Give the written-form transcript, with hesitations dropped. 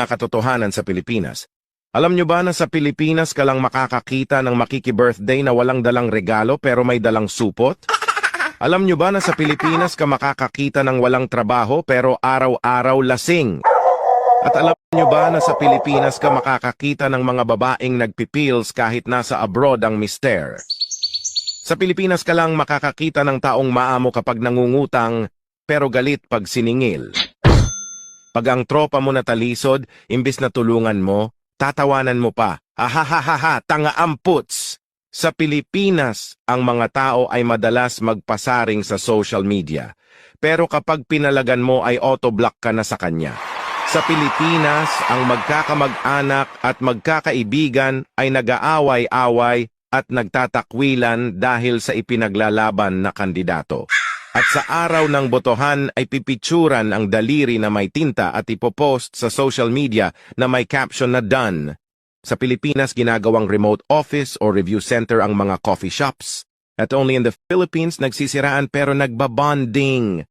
katotohanan sa Pilipinas. Alam nyo ba na sa Pilipinas ka lang makakakita ng makiki-birthday na walang dalang regalo pero may dalang supot? Alam nyo ba na sa Pilipinas ka makakakita ng walang trabaho pero araw-araw lasing? At alam nyo ba na sa Pilipinas ka makakakita ng mga babaeng nagpipills kahit nasa abroad ang mister? Sa Pilipinas ka lang makakakita ng taong maamo kapag nangungutang pero galit pag siningil. Pag ang tropa mo natalisod, imbis na tulungan mo, tatawanan mo pa. Ahahaha, tanga amputs! Sa Pilipinas, ang mga tao ay madalas magpasaring sa social media. Pero kapag pinalagan mo ay auto-block ka na sa kanya. Sa Pilipinas, ang magkakamag-anak at magkakaibigan ay nag-aaway-away at nagtatakwilan dahil sa ipinaglalaban na kandidato. At sa araw ng botohan ay pipicturan ang daliri na may tinta at ipopost sa social media na may caption na done. Sa Pilipinas, ginagawang remote office o review center ang mga coffee shops. At only in the Philippines, nagsisiraan pero nagbabonding.